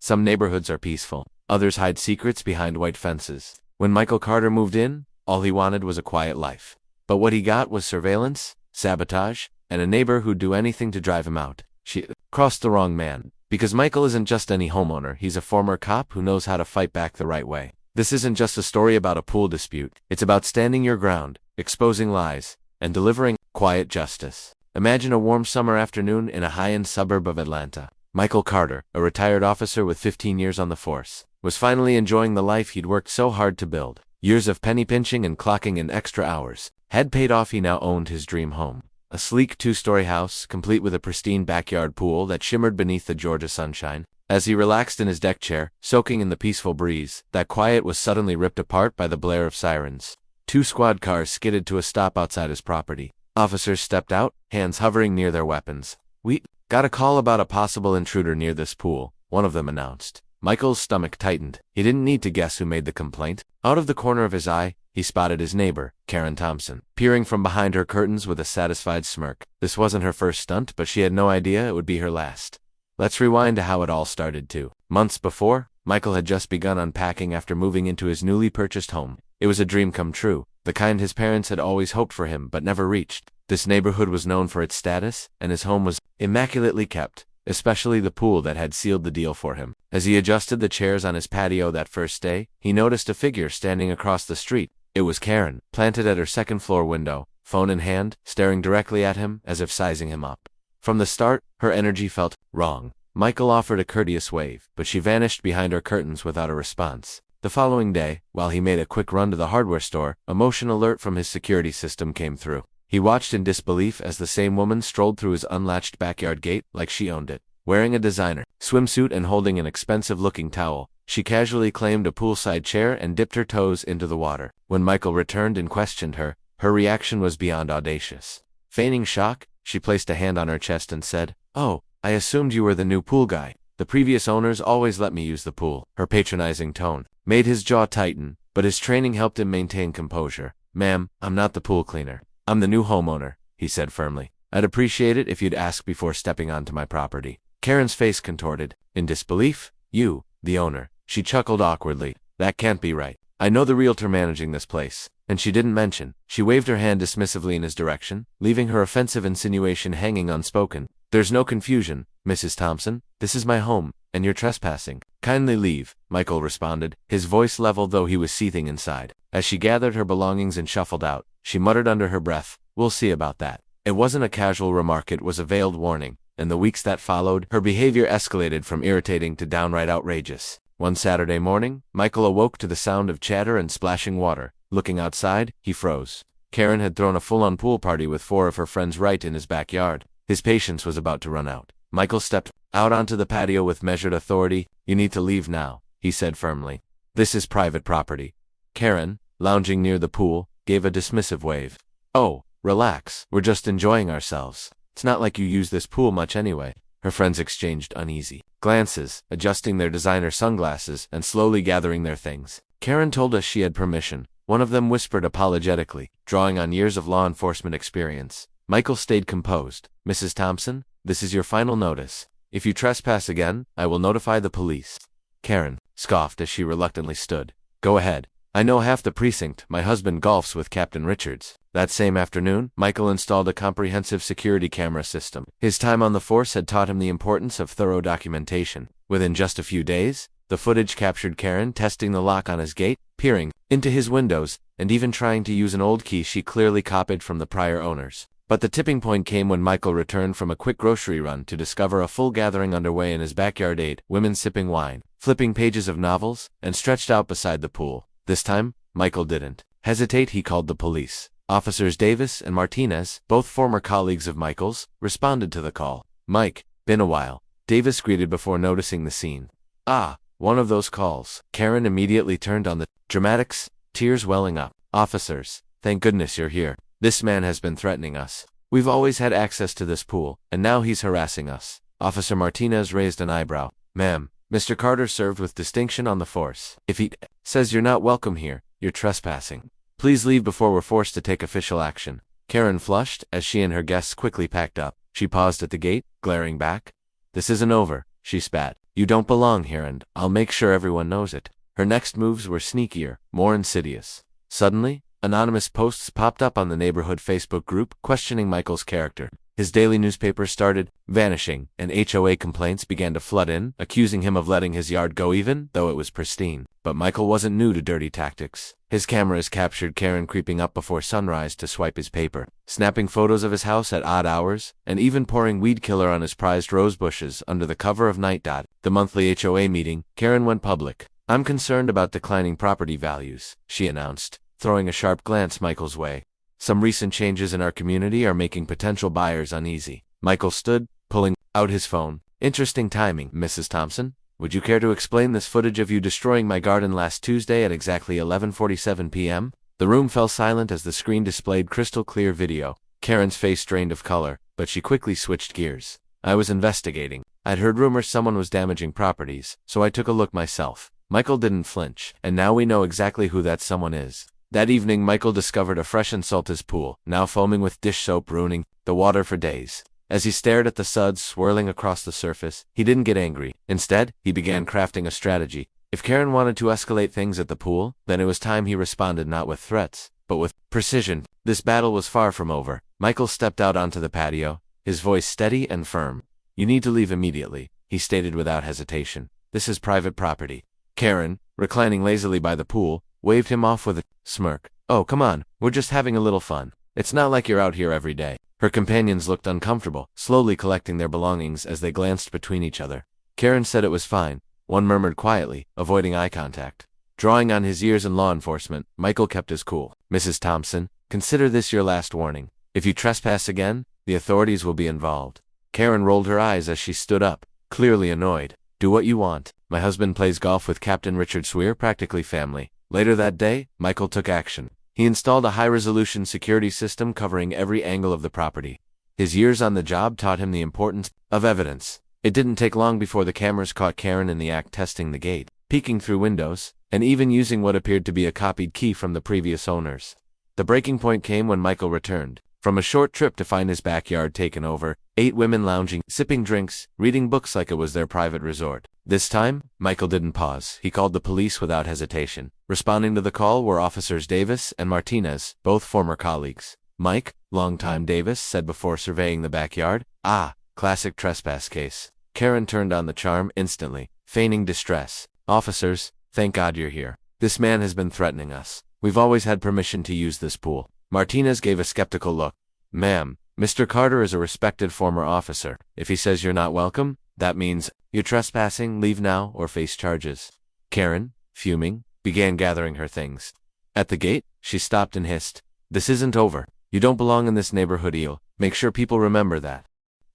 Some neighborhoods are peaceful. Others hide secrets behind white fences. When Michael Carter moved in, all he wanted was a quiet life. But what he got was surveillance, sabotage, and a neighbor who'd do anything to drive him out. She crossed the wrong man. Because Michael isn't just any homeowner, he's a former cop who knows how to fight back the right way. This isn't just a story about a pool dispute. It's about standing your ground, exposing lies, and delivering quiet justice. Imagine a warm summer afternoon in a high-end suburb of Atlanta. Michael Carter, a retired officer with 15 years on the force, was finally enjoying the life he'd worked so hard to build. Years of penny pinching and clocking in extra hours had paid off. He now owned his dream home. A sleek two-story house, complete with a pristine backyard pool that shimmered beneath the Georgia sunshine. As he relaxed in his deck chair, soaking in the peaceful breeze, that quiet was suddenly ripped apart by the blare of sirens. 2 squad cars skidded to a stop outside his property. Officers stepped out, hands hovering near their weapons. "We got a call about a possible intruder near this pool," one of them announced. Michael's stomach tightened. He didn't need to guess who made the complaint. Out of the corner of his eye, he spotted his neighbor, Karen Thompson, peering from behind her curtains with a satisfied smirk. This wasn't her first stunt, but she had no idea it would be her last. Let's rewind to how it all started too. Months before, Michael had just begun unpacking after moving into his newly purchased home. It was a dream come true, the kind his parents had always hoped for him but never reached. This neighborhood was known for its status, and his home was immaculately kept, especially the pool that had sealed the deal for him. As he adjusted the chairs on his patio that first day, he noticed a figure standing across the street. It was Karen, planted at her second-floor window, phone in hand, staring directly at him as if sizing him up. From the start, her energy felt wrong. Michael offered a courteous wave, but she vanished behind her curtains without a response. The following day, while he made a quick run to the hardware store, a motion alert from his security system came through. He watched in disbelief as the same woman strolled through his unlatched backyard gate like she owned it. Wearing a designer swimsuit and holding an expensive-looking towel, she casually claimed a poolside chair and dipped her toes into the water. When Michael returned and questioned her, her reaction was beyond audacious. Feigning shock, she placed a hand on her chest and said, "Oh, I assumed you were the new pool guy. The previous owners always let me use the pool." Her patronizing tone made his jaw tighten, but his training helped him maintain composure. "Ma'am, I'm not the pool cleaner. I'm the new homeowner," he said firmly. "I'd appreciate it if you'd ask before stepping onto my property." Karen's face contorted. In disbelief? "You, the owner." She chuckled awkwardly. "That can't be right. I know the realtor managing this place." And she didn't mention. She waved her hand dismissively in his direction, leaving her offensive insinuation hanging unspoken. "There's no confusion, Mrs. Thompson. This is my home, and you're trespassing." "Kindly leave," Michael responded, his voice level though he was seething inside. As she gathered her belongings and shuffled out, she muttered under her breath, "We'll see about that." It wasn't a casual remark, it was a veiled warning. In the weeks that followed, her behavior escalated from irritating to downright outrageous. One Saturday morning, Michael awoke to the sound of chatter and splashing water. Looking outside, he froze. Karen had thrown a full-on pool party with 4 of her friends right in his backyard. His patience was about to run out. Michael stepped out onto the patio with measured authority. "You need to leave now," he said firmly. "This is private property." Karen, lounging near the pool, gave a dismissive wave. "Oh, relax. We're just enjoying ourselves. It's not like you use this pool much anyway." Her friends exchanged uneasy glances, adjusting their designer sunglasses and slowly gathering their things. "Karen told us she had permission," one of them whispered apologetically, drawing on years of law enforcement experience. Michael stayed composed. "Mrs. Thompson, this is your final notice. If you trespass again, I will notify the police." Karen scoffed as she reluctantly stood. "Go ahead. I know half the precinct. My husband golfs with Captain Richards." That same afternoon, Michael installed a comprehensive security camera system. His time on the force had taught him the importance of thorough documentation. Within just a few days, the footage captured Karen testing the lock on his gate, peering into his windows, and even trying to use an old key she clearly copied from the prior owners. But the tipping point came when Michael returned from a quick grocery run to discover a full gathering underway in his backyard. 8 women sipping wine, flipping pages of novels, and stretched out beside the pool. This time, Michael didn't hesitate. He called the police. Officers Davis and Martinez, both former colleagues of Michael's, responded to the call. "Mike, been a while," Davis greeted before noticing the scene. "Ah, one of those calls." Karen immediately turned on the dramatics, tears welling up. "Officers, thank goodness you're here. This man has been threatening us. We've always had access to this pool, and now he's harassing us." Officer Martinez raised an eyebrow. "Ma'am, Mr. Carter served with distinction on the force. If he says you're not welcome here, you're trespassing. Please leave before we're forced to take official action." Karen flushed as she and her guests quickly packed up. She paused at the gate, glaring back. "This isn't over," she spat. You don't belong here and I'll make sure everyone knows it. Her next moves were sneakier, more insidious. Suddenly, anonymous posts popped up on the neighborhood Facebook group questioning Michael's character. His daily newspaper started vanishing, and HOA complaints began to flood in, accusing him of letting his yard go even though it was pristine. But Michael wasn't new to dirty tactics. His cameras captured Karen creeping up before sunrise to swipe his paper, snapping photos of his house at odd hours, and even pouring weed killer on his prized rose bushes under the cover of night. The monthly HOA meeting, Karen went public. "I'm concerned about declining property values," she announced, throwing a sharp glance Michael's way. "Some recent changes in our community are making potential buyers uneasy." Michael stood, pulling out his phone. "Interesting timing, Mrs. Thompson. Would you care to explain this footage of you destroying my garden last Tuesday at exactly 11:47 p.m.? The room fell silent as the screen displayed crystal-clear video. Karen's face drained of color, but she quickly switched gears. "I was investigating. I'd heard rumors someone was damaging properties, so I took a look myself." Michael didn't flinch, "And now we know exactly who that someone is." That evening, Michael discovered a fresh Insulta's pool, now foaming with dish soap, ruining the water for days. As he stared at the suds swirling across the surface, he didn't get angry. Instead, he began crafting a strategy. If Karen wanted to escalate things at the pool, then it was time he responded not with threats, but with precision. This battle was far from over. Michael stepped out onto the patio, his voice steady and firm. "You need to leave immediately," he stated without hesitation. "This is private property." Karen, reclining lazily by the pool, waved him off with a smirk. "Oh, come on, we're just having a little fun. It's not like you're out here every day." Her companions looked uncomfortable, slowly collecting their belongings as they glanced between each other. Karen said it was fine. One murmured quietly, avoiding eye contact. Drawing on his years in law enforcement, Michael kept his cool. "Mrs. Thompson, consider this your last warning. If you trespass again, the authorities will be involved." Karen rolled her eyes as she stood up, clearly annoyed. "Do what you want. My husband plays golf with Captain Richard Swear, practically family." Later that day, Michael took action. He installed a high-resolution security system covering every angle of the property. His years on the job taught him the importance of evidence. It didn't take long before the cameras caught Karen in the act testing the gate, peeking through windows, and even using what appeared to be a copied key from the previous owners. The breaking point came when Michael returned from a short trip to find his backyard taken over, 8 women lounging, sipping drinks, reading books like it was their private resort. This time, Michael didn't pause. He called the police without hesitation. Responding to the call were Officers Davis and Martinez, both former colleagues. "Mike," longtime Davis said before surveying the backyard. "Ah, classic trespass case." Karen turned on the charm instantly, feigning distress. "Officers, thank God you're here. This man has been threatening us. We've always had permission to use this pool." Martinez gave a skeptical look. "Ma'am, Mr. Carter is a respected former officer. If he says you're not welcome, that means you're trespassing, leave now, or face charges." Karen, fuming, began gathering her things. At the gate, she stopped and hissed, "This isn't over. You don't belong in this neighborhood, eel. Make sure people remember that."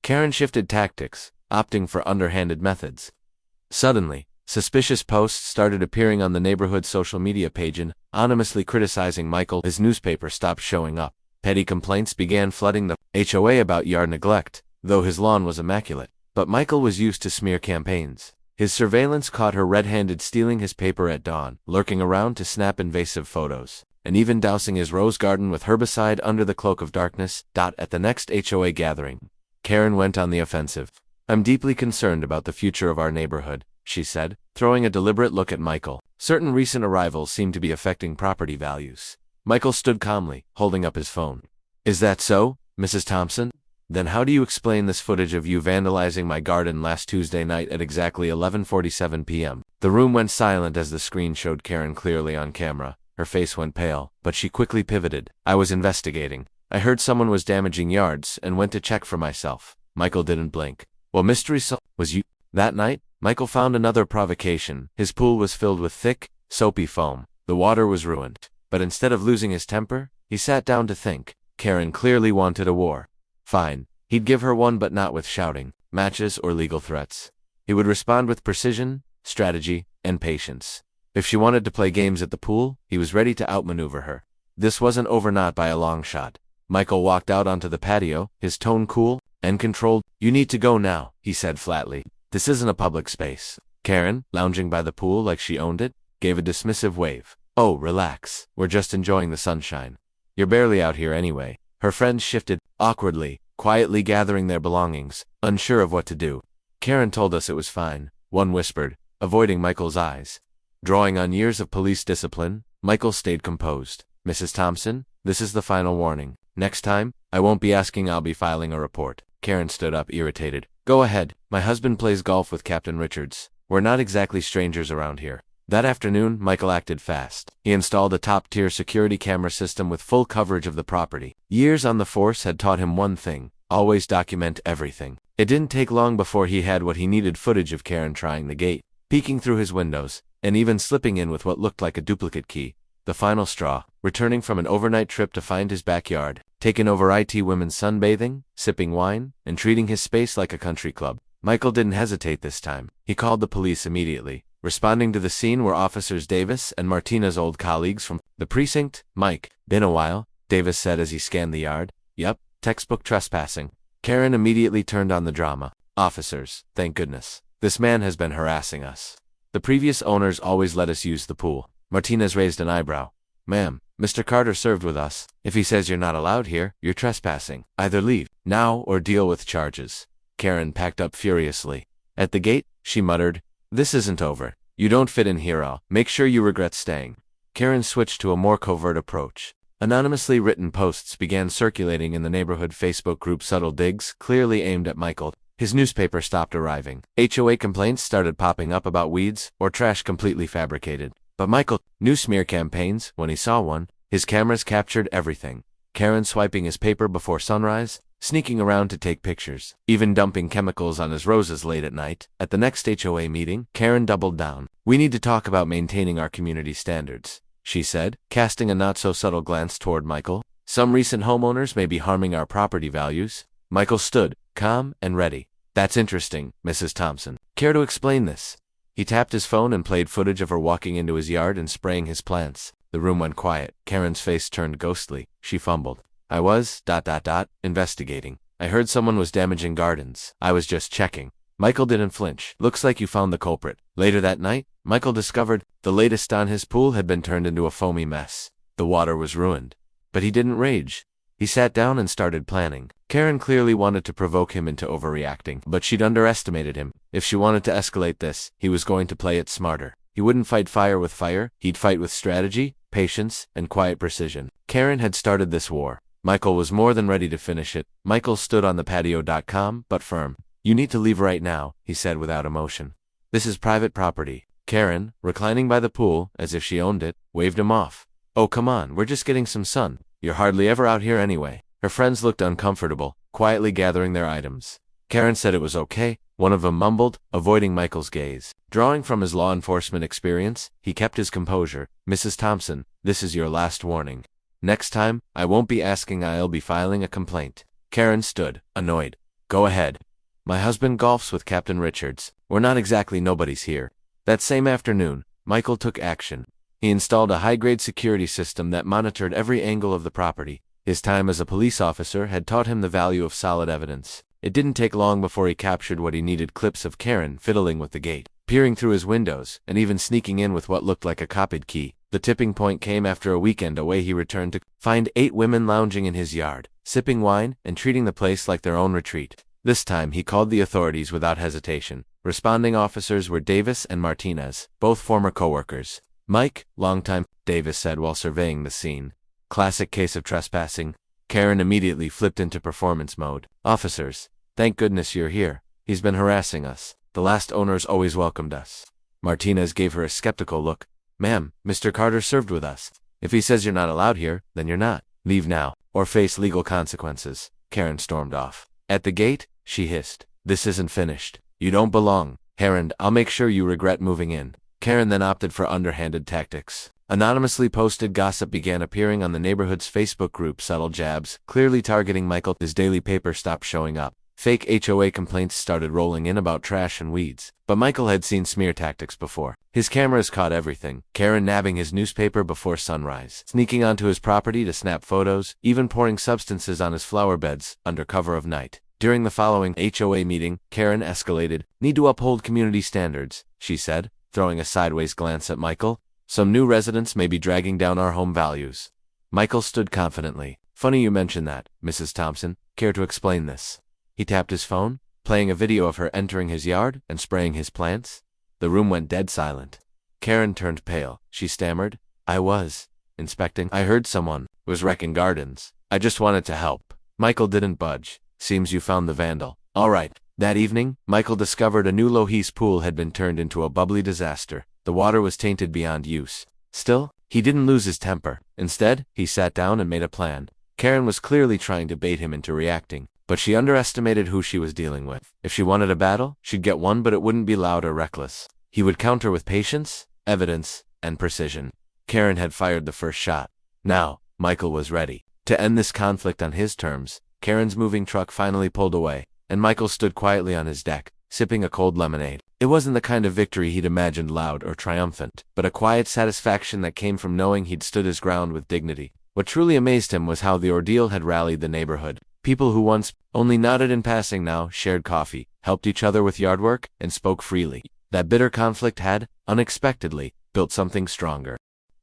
Karen shifted tactics, opting for underhanded methods. Suddenly, suspicious posts started appearing on the neighborhood social media page and anonymously criticizing Michael. His newspaper stopped showing up. Petty complaints began flooding the HOA about yard neglect, though his lawn was immaculate. But Michael was used to smear campaigns. His surveillance caught her red-handed stealing his paper at dawn, lurking around to snap invasive photos, and even dousing his rose garden with herbicide under the cloak of darkness. At the next HOA gathering, Karen went on the offensive. "I'm deeply concerned about the future of our neighborhood," she said, throwing a deliberate look at Michael. "Certain recent arrivals seem to be affecting property values." Michael stood calmly, holding up his phone. "Is that so, Mrs. Thompson? Then how do you explain this footage of you vandalizing my garden last Tuesday night at exactly 11:47 p.m.? The room went silent as the screen showed Karen clearly on camera. Her face went pale, but she quickly pivoted. "I was investigating. I heard someone was damaging yards and went to check for myself." Michael didn't blink. "Well, mystery was you." That night, Michael found another provocation. His pool was filled with thick, soapy foam. The water was ruined. But instead of losing his temper, he sat down to think. Karen clearly wanted a war. Fine, he'd give her one, but not with shouting, matches, or legal threats. He would respond with precision, strategy, and patience. If she wanted to play games at the pool, he was ready to outmaneuver her. This wasn't over, not by a long shot. Michael walked out onto the patio, his tone cool and controlled. "You need to go now," he said flatly. "This isn't a public space." Karen, lounging by the pool like she owned it, gave a dismissive wave. "Oh, relax. We're just enjoying the sunshine. You're barely out here anyway." Her friends shifted, awkwardly, quietly gathering their belongings, unsure of what to do. "Karen told us it was fine. one whispered, avoiding Michael's eyes. Drawing on years of police discipline, Michael stayed composed. Mrs. Thompson, this is the final warning. Next time, I won't be asking, I'll be filing a report. Karen stood up, irritated. Go ahead. My husband plays golf with Captain Richards. We're not exactly strangers around here. That afternoon, Michael acted fast. He installed a top-tier security camera system with full coverage of the property. Years on the force had taught him one thing: always document everything. It didn't take long before he had what he needed: footage of Karen trying the gate, peeking through his windows, and even slipping in with what looked like a duplicate key. The final straw, returning from an overnight trip to find his backyard, taken over IT women sunbathing, sipping wine, and treating his space like a country club. Michael didn't hesitate this time. He called the police immediately. Responding to the scene were Officers Davis and Martina's old colleagues from the precinct. Mike, been a while, Davis said as he scanned the yard. Yep, textbook trespassing. Karen immediately turned on the drama. Officers, thank goodness. This man has been harassing us. The previous owners always let us use the pool. Martinez raised an eyebrow. Ma'am, Mr. Carter served with us. If he says you're not allowed here, you're trespassing. Either leave now or deal with charges. Karen packed up furiously. At the gate, she muttered, this isn't over. You don't fit in here. I'll make sure you regret staying. Karen switched to a more covert approach. Anonymously written posts began circulating in the neighborhood Facebook group. Subtle digs, clearly aimed at Michael. His newspaper stopped arriving. HOA complaints started popping up about weeds or trash completely fabricated. But Michael, new smear campaigns, when he saw one, his cameras captured everything. Karen swiping his paper before sunrise, sneaking around to take pictures, even dumping chemicals on his roses late at night. At the next HOA meeting, Karen doubled down. We need to talk about maintaining our community standards, she said, casting a not-so-subtle glance toward Michael. Some recent homeowners may be harming our property values. Michael stood, calm and ready. That's interesting, Mrs. Thompson. Care to explain this? He tapped his phone and played footage of her walking into his yard and spraying his plants. The room went quiet. Karen's face turned ghostly. She fumbled. I was, investigating. I heard someone was damaging gardens. I was just checking. Michael didn't flinch. Looks like you found the culprit. Later that night, Michael discovered the latest on his pool had been turned into a foamy mess. The water was ruined. But he didn't rage. He sat down and started planning. Karen clearly wanted to provoke him into overreacting, but she'd underestimated him. If she wanted to escalate this, he was going to play it smarter. He wouldn't fight fire with fire, he'd fight with strategy, patience, and quiet precision. Karen had started this war. Michael was more than ready to finish it. Michael stood on the patio, but firm. You need to leave right now, he said without emotion. This is private property. Karen, reclining by the pool, as if she owned it, waved him off. Oh, come on, we're just getting some sun. You're hardly ever out here anyway. Her friends looked uncomfortable, quietly gathering their items. Karen said it was okay. One of them mumbled, avoiding Michael's gaze. Drawing from his law enforcement experience, he kept his composure. Mrs. Thompson, this is your last warning. Next time, I won't be asking, I'll be filing a complaint. Karen stood, annoyed. Go ahead. My husband golfs with Captain Richards. We're not exactly nobodies here. That same afternoon, Michael took action. He installed a high-grade security system that monitored every angle of the property. His time as a police officer had taught him the value of solid evidence. It didn't take long before he captured what he needed: clips of Karen fiddling with the gate, peering through his windows, and even sneaking in with what looked like a copied key. The tipping point came after a weekend away. He returned to find 8 women lounging in his yard, sipping wine and treating the place like their own retreat. This time he called the authorities without hesitation. Responding officers were Davis and Martinez, both former co-workers. Mike, long time, Davis said while surveying the scene. Classic case of trespassing. Karen immediately flipped into performance mode. Officers, thank goodness you're here. He's been harassing us. The last owners always welcomed us. Martinez gave her a skeptical look. Ma'am, Mr. Carter served with us. If he says you're not allowed here, then you're not. Leave now, or face legal consequences. Karen stormed off. At the gate, she hissed. This isn't finished. You don't belong. Karen, I'll make sure you regret moving in. Karen then opted for underhanded tactics. Anonymously posted gossip began appearing on the neighborhood's Facebook group. Subtle jabs, clearly targeting Michael. His daily paper stopped showing up. Fake HOA complaints started rolling in about trash and weeds. But Michael had seen smear tactics before. His cameras caught everything. Karen nabbing his newspaper before sunrise, sneaking onto his property to snap photos, even pouring substances on his flower beds under cover of night. During the following HOA meeting, Karen escalated. Need to uphold community standards, she said, throwing a sideways glance at Michael. Some new residents may be dragging down our home values. Michael stood confidently. Funny you mention that, Mrs. Thompson. Care to explain this? He tapped his phone. playing a video of her entering his yard and spraying his plants. The room went dead silent. Karen turned pale. She stammered, "I was inspecting. I heard someone was wrecking gardens. I just wanted to help." Michael didn't budge. "Seems you found the vandal. All right." That evening, Michael discovered a new Lohis pool had been turned into a bubbly disaster. The water was tainted beyond use. Still, he didn't lose his temper. Instead, he sat down and made a plan. Karen was clearly trying to bait him into reacting, but she underestimated who she was dealing with. If she wanted a battle, she'd get one, but it wouldn't be loud or reckless. He would counter with patience, evidence, and precision. Karen had fired the first shot. Now, Michael was ready to end this conflict on his terms. Karen's moving truck finally pulled away, and Michael stood quietly on his deck, sipping a cold lemonade. It wasn't the kind of victory he'd imagined loud or triumphant, but a quiet satisfaction that came from knowing he'd stood his ground with dignity. What truly amazed him was how the ordeal had rallied the neighborhood. People who once only nodded in passing now shared coffee, helped each other with yard work, and spoke freely. That bitter conflict had, unexpectedly, built something stronger.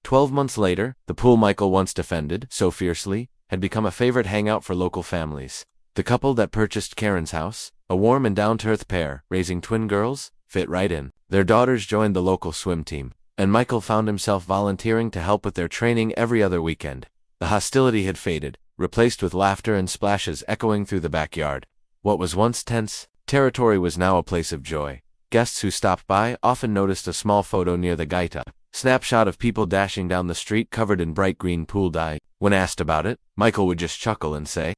12 months later, the pool Michael once defended so fiercely had become a favorite hangout for local families. The couple that purchased Karen's house, a warm and down-to-earth pair raising twin girls, fit right in. Their daughters joined the local swim team, and Michael found himself volunteering to help with their training every other weekend. The hostility had faded, replaced with laughter and splashes echoing through the backyard. What was once tense territory was now a place of joy. Guests who stopped by often noticed a small photo near the gaita, snapshot of people dashing down the street covered in bright green pool dye. When asked about it, Michael would just chuckle and say,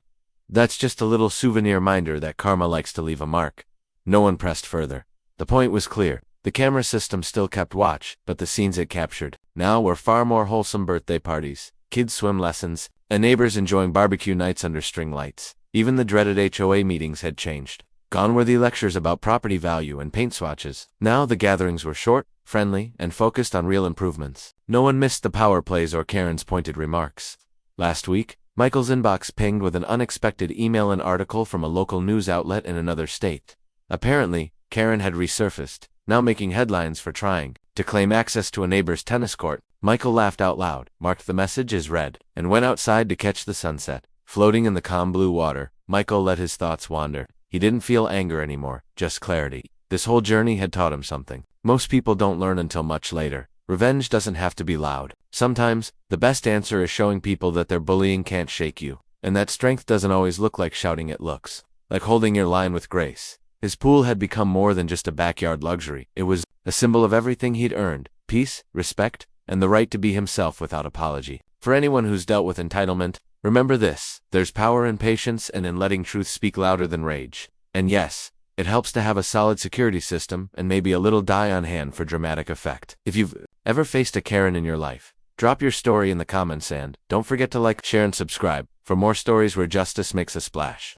"That's just a little souvenir reminder that karma likes to leave a mark." No one pressed further. The point was clear. The camera system still kept watch, but the scenes it captured now were far more wholesome: birthday parties, kids' swim lessons, and neighbors enjoying barbecue nights under string lights. Even the dreaded HOA meetings had changed. Gone were the lectures about property value and paint swatches. Now the gatherings were short, friendly, and focused on real improvements. No one missed the power plays or Karen's pointed remarks. Last week, Michael's inbox pinged with an unexpected email and article from a local news outlet in another state. Apparently, Karen had resurfaced, now making headlines for trying to claim access to a neighbor's tennis court. Michael laughed out loud, marked the message as read, and went outside to catch the sunset. Floating in the calm blue water, Michael let his thoughts wander. He didn't feel anger anymore, just clarity. This whole journey had taught him something. Most people don't learn until much later. Revenge doesn't have to be loud. Sometimes, the best answer is showing people that their bullying can't shake you, and that strength doesn't always look like shouting. It looks like holding your line with grace. His pool had become more than just a backyard luxury. It was a symbol of everything he'd earned: peace, respect, and the right to be himself without apology. For anyone who's dealt with entitlement, remember this: there's power in patience and in letting truth speak louder than rage. And yes, it helps to have a solid security system and maybe a little dye on hand for dramatic effect. If you've ever faced a Karen in your life, drop your story in the comments and don't forget to like, share, and subscribe for more stories where justice makes a splash.